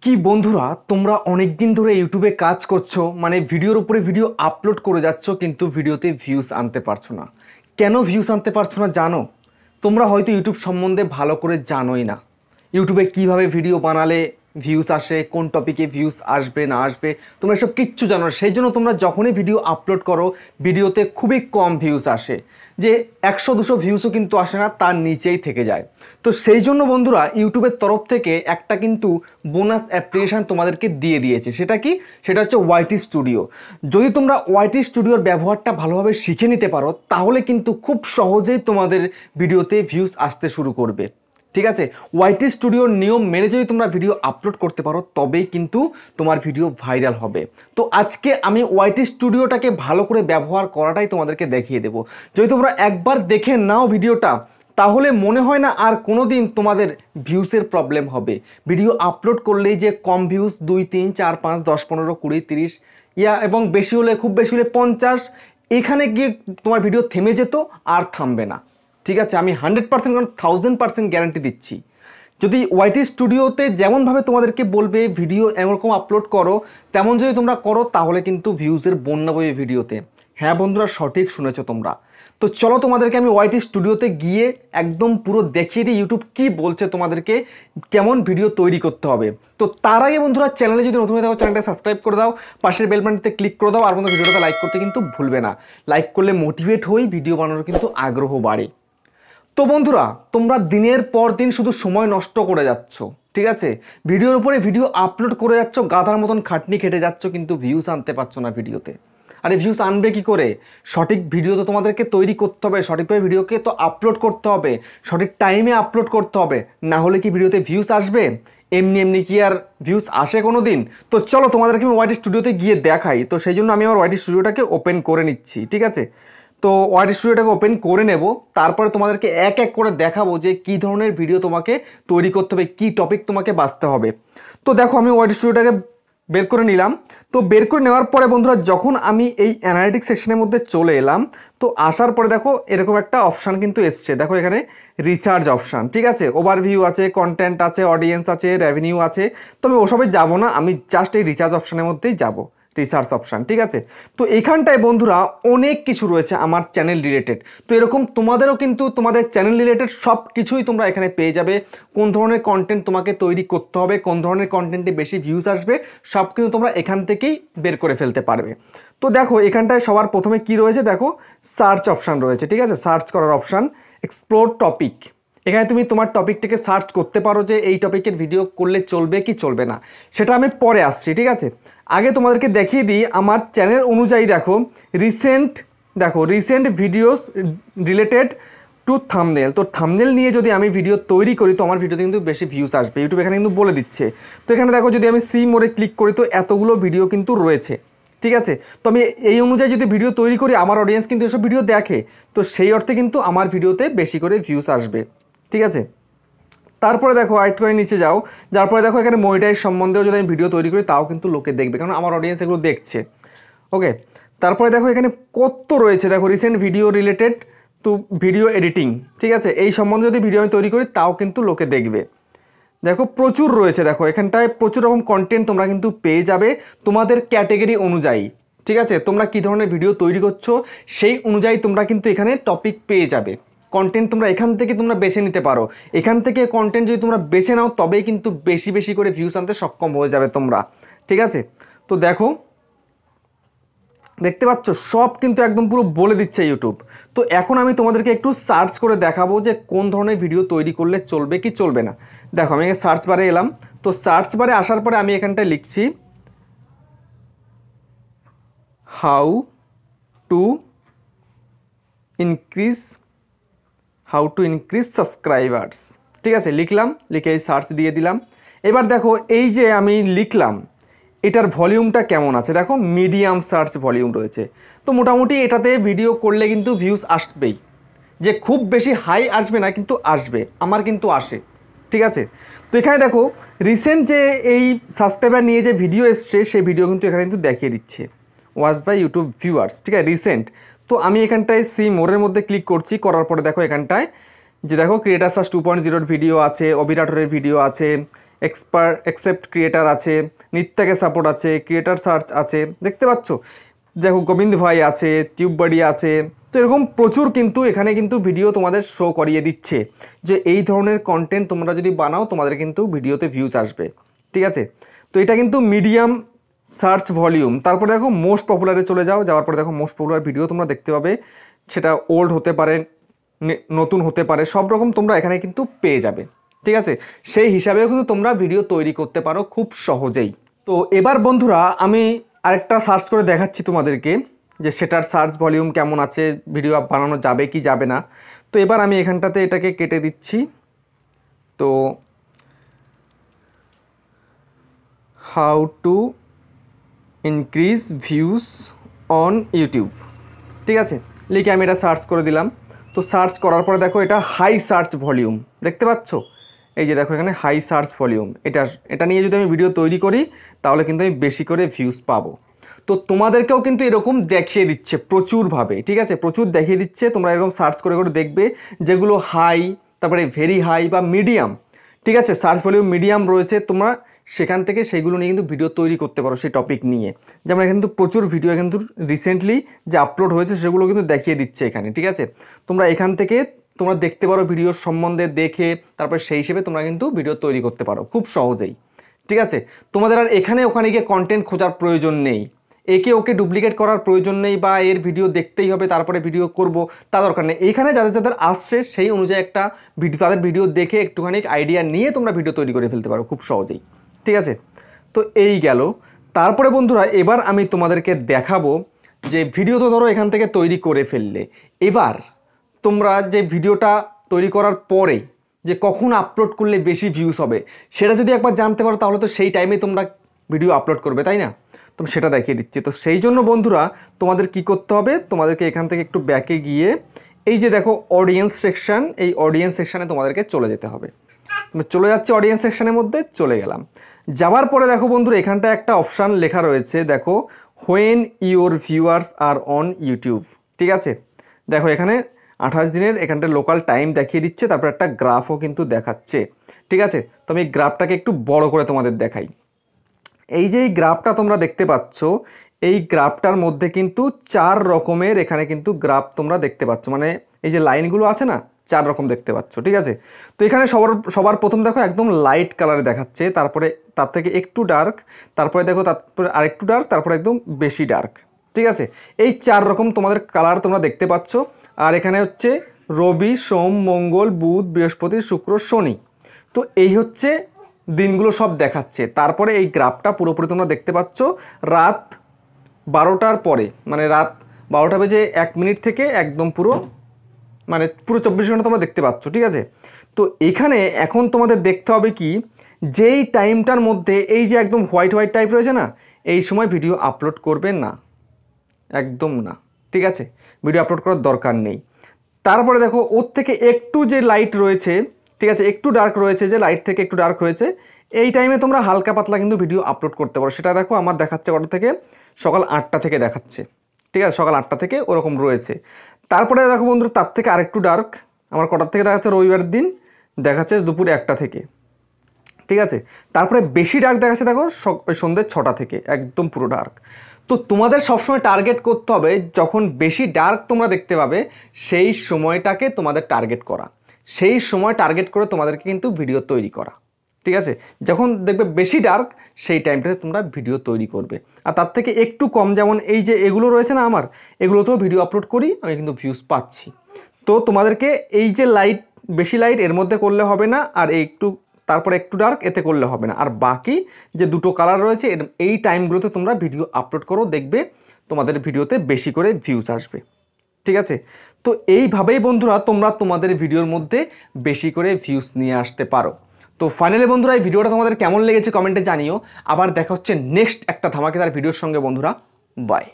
কি বন্ধুরা, তোমরা অনেক দিন ধরে ইউটিউবে কাজ করছো, মানে ভিডিওর উপরে ভিডিও আপলোড করে যাচ্ছ, কিন্তু ভিডিওতে ভিউজ আনতে পারছো না। কেন ভিউজ আনতে পারছো না জানো? তোমরা হয়তো ইউটিউব সম্বন্ধে ভালো করে জানোই না। ইউটিউবে কিভাবে ভিডিও বানালে ভিউজ আসে, কোন টপিকে ভিউজ আসবে না আসবে, তোমরা সব কিচ্ছু জানো না। সেই জন্য তোমরা যখনই ভিডিও আপলোড করো, ভিডিওতে খুবই কম ভিউজ আসে, যে 100-200 ভিউজও কিন্তু আসে না, তার নিচেই থেকে যায়। তো সেই জন্য বন্ধুরা, ইউটিউবের তরফ থেকে একটা কিন্তু বোনাস অ্যাপ্লিকেশান তোমাদেরকে দিয়ে দিয়েছে। সেটা কি? সেটা হচ্ছে ওয়াইটি স্টুডিও। যদি তোমরা ওয়াইটি স্টুডিওর ব্যবহারটা ভালোভাবে শিখে নিতে পারো, তাহলে কিন্তু খুব সহজেই তোমাদের ভিডিওতে ভিউজ আসতে শুরু করবে। ঠিক আছে? ওয়াইটি স্টুডিওর নিয়ম মেনে যদি তোমরা ভিডিও আপলোড করতে পারো, তবেই কিন্তু তোমার ভিডিও ভাইরাল হবে। তো আজকে আমি ওয়াইটি স্টুডিওটাকে ভালো করে ব্যবহার করাটাই তোমাদেরকে দেখিয়ে দেবো। যদি তোমরা একবার দেখে নাও ভিডিওটা, তাহলে মনে হয় না আর কোনো দিন তোমাদের ভিউসের প্রবলেম হবে। ভিডিও আপলোড করলেই যে কম ভিউজ 2, 3, 4, 5, 10, 15, 20, 30 এবং বেশি হলে, খুব বেশি হলে 50, এখানে গিয়ে তোমার ভিডিও থেমে যেত, আর থামবে না। ঠিক আছে? আমি 100% 1000% গ্যারান্টি দিচ্ছি। যদি ওয়াইটি স্টুডিওতে যেমনভাবে তোমাদেরকে বলবে ভিডিও এরকম আপলোড করো, তেমন যদি তোমরা করো, তাহলে কিন্তু ভিউজের বন্যা বইবে ভিডিওতে। হ্যাঁ বন্ধুরা, সঠিক শুনেছো তোমরা। তো চলো তোমাদেরকে আমি ওয়াইটি স্টুডিওতে গিয়ে একদম পুরো দেখিয়ে দিই ইউটিউব কি বলছে তোমাদেরকে কেমন ভিডিও তৈরি করতে হবে। তো তার আগে বন্ধুরা, চ্যানেলে যদি নতুন হয়ে থাকো, চ্যানেলটা সাবস্ক্রাইব করে দাও, পাশের বেল বাটনটিতে ক্লিক করে দাও, আর বন্ধু ভিডিওটা লাইক করতে কিন্তু ভুলবে না। লাইক করলে মোটিভেট হই, ভিডিও বানানোর কিন্তু আগ্রহ বাড়ে। তো বন্ধুরা, তোমরা দিনের পর দিন শুধু সময় নষ্ট করে যাচ্ছ। ঠিক আছে? ভিডিওর উপরে ভিডিও আপলোড করে যাচ্ছ, গাধার মতন খাটনি খেটে যাচ্ছ, কিন্তু ভিউজ আনতে পারছো না ভিডিওতে। আরে ভিউজ আনবে কি করে? সঠিক ভিডিও তো তোমাদেরকে তৈরি করতে হবে, সঠিকভাবে ভিডিওকে তো আপলোড করতে হবে, সঠিক টাইমে আপলোড করতে হবে। না হলে কি ভিডিওতে ভিউজ আসবে? এমনি এমনি কি আর ভিউজ আসে কোনো দিন? তো চলো তোমাদেরকে আমি ওয়াইটি স্টুডিওতে গিয়ে দেখাই। তো সেই জন্য আমি আমার ওয়াইটি স্টুডিওটাকে ওপেন করে নিচ্ছি। ঠিক আছে? তো ওয়াইটি স্টুডিওটাকে ওপেন করে নেব, তারপরে তোমাদেরকে এক এক করে দেখাবো যে কী ধরনের ভিডিও তোমাকে তৈরি করতে হবে, কী টপিক তোমাকে বাছতে হবে। তো দেখো, আমি ওয়াইটি স্টুডিওটাকে বের করে নিলাম। তো বের করে নেওয়ার পরে বন্ধুরা, যখন আমি এই অ্যানালিটিক্স সেকশনের মধ্যে চলে এলাম, তো আসার পরে দেখো এরকম একটা অপশান কিন্তু এসছে। দেখো এখানে রিসার্চ অপশান। ঠিক আছে? ওভারভিউ আছে, কন্টেন্ট আছে, অডিয়েন্স আছে, রেভিনিউ আছে। তো আমি ওসবে যাবো না, আমি জাস্ট এই রিসার্চ অপশানের মধ্যেই যাব, রিসার্চ অপশান। ঠিক আছে? তো এখানটায় বন্ধুরা অনেক কিছু রয়েছে আমার চ্যানেল রিলেটেড। তো এরকম তোমাদেরও কিন্তু তোমাদের চ্যানেল রিলেটেড সব কিছুই তোমরা এখানে পেয়ে যাবে। কোন ধরনের কন্টেন্ট তোমাকে তৈরি করতে হবে, কোন ধরনের কন্টেন্টে বেশি ভিউজ আসবে, সব কিন্তু তোমরা এখান থেকেই বের করে ফেলতে পারবে। তো দেখো এখানটায় সবার প্রথমে কি রয়েছে, দেখো সার্চ অপশান রয়েছে। ঠিক আছে? সার্চ করার অপশান, এক্সপ্লোর টপিক। এখানে তুমি তোমার টপিকটাকে সার্চ করতে পারো যে এই টপিকের ভিডিও করলে চলবে কি চলবে না, সেটা আমি পরে আসছি। ঠিক আছে? আগে তোমাদেরকে দেখিয়ে দিই আমার চ্যানেল অনুযায়ী। দেখো recent videos related to thumbnail. তো থাম্বনেল নিয়ে যদি আমি ভিডিও তৈরি করি, তো আমার ভিডিওতে কিন্তু বেশি ভিউজ আসবে, ইউটিউব এখানে কিন্তু বলে দিচ্ছে। তো এখানে দেখো, যদি আমি সি মোড়ে ক্লিক করি, তো এতগুলো ভিডিও কিন্তু রয়েছে। ঠিক আছে? তো আমি এই অনুযায়ী যদি ভিডিও তৈরি করি, আমার অডিয়েন্স কিন্তু এসব ভিডিও দেখে, তো সেই অর্থে কিন্তু আমার ভিডিওতে বেশি করে ভিউজ আসবে। ঠিক আছে? তারপরে দেখো আরেকটু করে নিচে যাও, যার পরে দেখো এখানে মনিটাইজ সম্বন্ধেও যদি আমি ভিডিও তৈরি করি, তাও কিন্তু লোকে দেখবে, কারণ আমার অডিয়েন্স এগুলো দেখছে। ওকে, তারপরে দেখো এখানে কত রয়েছে। দেখো recent video related to video editing. ঠিক আছে? এই সম্বন্ধে যদি ভিডিও আমি তৈরি করি, তাও কিন্তু লোকে দেখবে। দেখো প্রচুর রয়েছে, দেখো এখানটায় প্রচুর রকম কন্টেন্ট তোমরা কিন্তু পেয়ে যাবে তোমাদের ক্যাটেগরি অনুযায়ী। ঠিক আছে? তোমরা কী ধরনের ভিডিও তৈরি করছো, সেই অনুযায়ী তোমরা কিন্তু এখানে টপিক পেয়ে যাবে। কন্টেন্ট তোমরা এখান থেকে তোমরা বেছে নিতে পারো। এখান থেকে কন্টেন্ট যদি তোমরা বেছে নাও, তবেই কিন্তু বেশি বেশি করে ভিউজ আনতে সক্ষম হয়ে যাবে তোমরা। ঠিক আছে? তো দেখো, দেখতে পাচ্ছ সব কিন্তু একদম পুরো বলে দিচ্ছে ইউটিউব। তো এখন আমি তোমাদেরকে একটু সার্চ করে দেখাবো যে কোন ধরনের ভিডিও তৈরি করলে চলবে কি চলবে না। দেখো আমি সার্চ বারে এলাম। তো সার্চ বারে আসার পরে আমি এখানটায় লিখছি হাউ টু ইনক্রিজ সাবস্ক্রাইবার্স। ঠিক আছে? লিখলাম, লিখে এই সার্চ দিয়ে দিলাম। এবার দেখো এই যে আমি লিখলাম, এটার ভলিউমটা কেমন আছে। দেখো মিডিয়াম সার্চ ভলিউম রয়েছে। তো মোটামুটি এটাতে ভিডিও করলে কিন্তু ভিউজ আসবেই, যে খুব বেশি হাই আসবে না, কিন্তু আসবে, আমার কিন্তু আসে। ঠিক আছে? তো এখানে দেখো রিসেন্ট যে এই সাবস্ক্রাইবার নিয়ে যে ভিডিও এসছে, সেই ভিডিও কিন্তু এখানে কিন্তু দেখিয়ে দিচ্ছে ওয়াচ বাই ইউটিউব ভিউয়ার্স। ঠিক আছে? রিসেন্ট। তো আমি এখানটায় সি মোরের মধ্যে ক্লিক করছি, করার পরে দেখো এখানটায় যে দেখো ক্রিয়েটার সার্চ 2.0 ভিডিও আছে, অবিরাটরের ভিডিও আছে, एक्सेप्ट क्रिएटर আছে, নিত্যাকে সাপোর্ট আছে, ক্রিয়েটার সার্চ আছে, দেখতে পাচ্ছ। দেখো গোবিন্দ ভাই আছে, টিউব বাড়ি আছে। তো এরকম প্রচুর কিন্তু এখানে কিন্তু ভিডিও তোমাদের শো করিয়ে দিচ্ছে যে এই ধরনের কন্টেন্ট তোমরা যদি বানাও তোমাদের কিন্তু ভিডিওতে ভিউজ আসবে, ঠিক আছে। তো এটা কিন্তু মিডিয়াম সার্চ ভলিউম। তারপরে দেখো মোস্ট পপুলারে চলে যাও, যাওয়ার পরে দেখো মোস্ট পপুলার ভিডিও তোমরা দেখতে পাবে, সেটা ওল্ড হতে পারে, নতুন হতে পারে, সব রকম তোমরা এখানে কিন্তু পেয়ে যাবে, ঠিক আছে। সেই হিসাবেও কিন্তু তোমরা ভিডিও তৈরি করতে পারো খুব সহজেই। তো এবার বন্ধুরা আমি আরেকটা সার্চ করে দেখাচ্ছি তোমাদেরকে যে সেটার সার্চ ভলিউম কেমন আছে, ভিডিও বানানো যাবে কি যাবে না। তো এবার আমি এখানটাতে এটাকে কেটে দিচ্ছি। তো how to increase views on YouTube, ঠিক আছে, লিখে আমি এটা সার্চ করে দিলাম। তো সার্চ করার পরে দেখো এটা হাই সার্চ ভলিউম, দেখতে পাচ্ছ, এই যে দেখো এখানে হাই সার্চ ভলিউম। এটা নিয়ে যদি আমি ভিডিও তৈরি করি তাহলে কিন্তু আমি বেশি করে ভিউজ পাবো। তো তোমাদেরকেও কিন্তু এরকম দেখিয়ে দিচ্ছে প্রচুরভাবে, ঠিক আছে, প্রচুর দেখিয়ে দিচ্ছে। তোমরা এরকম সার্চ করে করে দেখবে যেগুলো হাই, তারপরে ভেরি হাই বা মিডিয়াম, ঠিক আছে, সার্চ ভলিউম মিডিয়াম রয়েছে, তোমরা সেখান থেকে সেইগুলো নিয়ে কিন্তু ভিডিও তৈরি করতে পারো সেই টপিক নিয়ে। যেমন এখানে কিন্তু প্রচুর ভিডিও কিন্তু রিসেন্টলি যে আপলোড হয়েছে সেগুলো কিন্তু দেখিয়ে দিচ্ছে এখানে, ঠিক আছে। তোমরা এখান থেকে তোমরা দেখতে পারো ভিডিওর সম্বন্ধে দেখে, তারপরে সেই হিসেবে তোমরা কিন্তু ভিডিও তৈরি করতে পারো খুব সহজেই, ঠিক আছে। তোমাদের আর এখানে ওখানে গিয়ে কন্টেন্ট খোঁজার প্রয়োজন নেই, একে ওকে ডুপ্লিকেট করার প্রয়োজন নেই, বা এর ভিডিও দেখতেই হবে তারপরে ভিডিও করব তা দরকার নেই। এইখানে যাদের যাদের আসছে সেই অনুযায়ী একটা ভিডিও, তাদের ভিডিও দেখে একটুখানি আইডিয়া নিয়ে তোমরা ভিডিও তৈরি করে ফেলতে পারো খুব সহজেই, ঠিক আছে। তো এই গেল। তারপরে বন্ধুরা এবার আমি তোমাদেরকে দেখাবো যে ভিডিও তো ধরো এখান থেকে তৈরি করে ফেললে, এবার তোমরা যে ভিডিওটা তৈরি করার পরে যে কখন আপলোড করলে বেশি ভিউজ হবে সেটা যদি একবার জানতে পারো তাহলে তো সেই টাইমে তোমরা ভিডিও আপলোড করবে, তাই না। তো সেটা দেখিয়ে দিচ্ছি। তো সেই জন্য বন্ধুরা তোমাদের কি করতে হবে, তোমাদেরকে এখান থেকে একটু ব্যাকে গিয়ে এই যে দেখো অডিয়েন্স সেকশন, এই অডিয়েন্স সেকশানে তোমাদেরকে চলে যেতে হবে। তুমি চলে যাচ্ছি অডিয়েন্স সেকশনের মধ্যে, চলে গেলাম। যাওয়ার পরে দেখো বন্ধুরা এখানটা একটা অপশান লেখা রয়েছে, দেখো when your viewers are on YouTube, ঠিক আছে। দেখো এখানে 28 দিনের এখানটা লোকাল টাইম দেখিয়ে দিচ্ছে, তারপর একটা গ্রাফও কিন্তু দেখাচ্ছে, ঠিক আছে। তো আমি এই গ্রাফটাকে একটু বড় করে তোমাদের দেখাই। এই যে এই গ্রাফটা তোমরা দেখতে পাচ্ছ, এই গ্রাফটার মধ্যে কিন্তু 4 রকমের এখানে কিন্তু গ্রাফ তোমরা দেখতে পাচ্ছ, মানে এই যে লাইনগুলো আছে না 4 রকম দেখতে পাচ্ছ, ঠিক আছে। তো এখানে সবার প্রথম দেখো একদম লাইট কালারে দেখাচ্ছে, তারপরে তার থেকে একটু ডার্ক, তারপরে দেখো তারপরে আরেকটু ডার্ক, তারপরে একদম বেশি ডার্ক, ঠিক আছে। এই 4 রকম তোমাদের কালার তোমরা দেখতে পাচ্ছ। আর এখানে হচ্ছে রবি, সোম, মঙ্গল, বুধ, বৃহস্পতি, শুক্র, শনি। তো এই হচ্ছে দিনগুলো সব দেখাচ্ছে। তারপরে এই গ্রাফটা পুরোপুরি তোমরা দেখতে পাচ্ছ রাত 12টার পরে, মানে রাত 12টা বেজে 1 মিনিট থেকে একদম পুরো 24 ঘন্টা তোমরা দেখতে পাচ্ছ, ঠিক আছে। তো এখানে এখন তোমাদের দেখতে হবে কি, যেই টাইমটার মধ্যে এই যে একদম হোয়াইট হোয়াইট টাইপ রয়েছে না, এই সময় ভিডিও আপলোড করবে না, একদম না, ঠিক আছে, ভিডিও আপলোড করার দরকার নেই। তারপরে দেখো ওর থেকে একটু যে লাইট রয়েছে, ঠিক আছে, একটু ডার্ক রয়েছে, যে লাইট থেকে একটু ডার্ক হয়েছে, এই টাইমে তোমরা হালকা পাতলা কিন্তু ভিডিও আপলোড করতে পারো। সেটা দেখো আমার দেখাচ্ছে কটা থেকে, সকাল 8টা থেকে দেখাচ্ছে, ঠিক আছে, সকাল 8টা থেকে ওরকম রয়েছে। তারপরে দেখো বন্ধু তার থেকে আরেকটু ডার্ক আমার কটার থেকে দেখাচ্ছে, রবিবার দিন দেখাচ্ছে দুপুর 1টা থেকে, ঠিক আছে। তারপরে বেশি ডার্ক দেখাচ্ছে দেখো সন্ধ্যে 6টা থেকে, একদম পুরো ডার্ক। তো তোমাদের সবসময় টার্গেট করতে হবে যখন বেশি ডার্ক তোমরা দেখতে পাবে সেই সময়টাকে তোমাদের টার্গেট করা, সেই সময় টার্গেট করে তোমাদেরকে কিন্তু ভিডিও তৈরি করা, ঠিক আছে। যখন দেখবে বেশি ডার্ক সেই টাইমটাতে তোমরা ভিডিও তৈরি করবে। আর তার থেকে একটু কম, যেমন এই যে এগুলো রয়েছে না আমার, এগুলোতেও ভিডিও আপলোড করি, আমি কিন্তু ভিউজ পাচ্ছি। তো তোমাদেরকে এই যে লাইট, বেশি লাইট এর মধ্যে করলে হবে না, আর একটু তারপরে একটু ডার্ক এতে করলে হবে না, আর বাকি যে দুটো কালার রয়েছে এই টাইমগুলোতে তোমরা ভিডিও আপলোড করো, দেখবে তোমাদের ভিডিওতে বেশি করে ভিউজ আসবে, ঠিক আছে। তো এইভাবেই বন্ধুরা তোমরা তোমাদের ভিডিওর মধ্যে বেশি করে ভিউজ নিয়ে আসতে পারো। তো ফাইনালি বন্ধুরা এই ভিডিওটা তোমাদের কেমন লেগেছে কমেন্টে জানিও। আবার দেখা হচ্ছে নেক্সট একটা ধামাকেদার ভিডিওর সঙ্গে বন্ধুরা, বাই।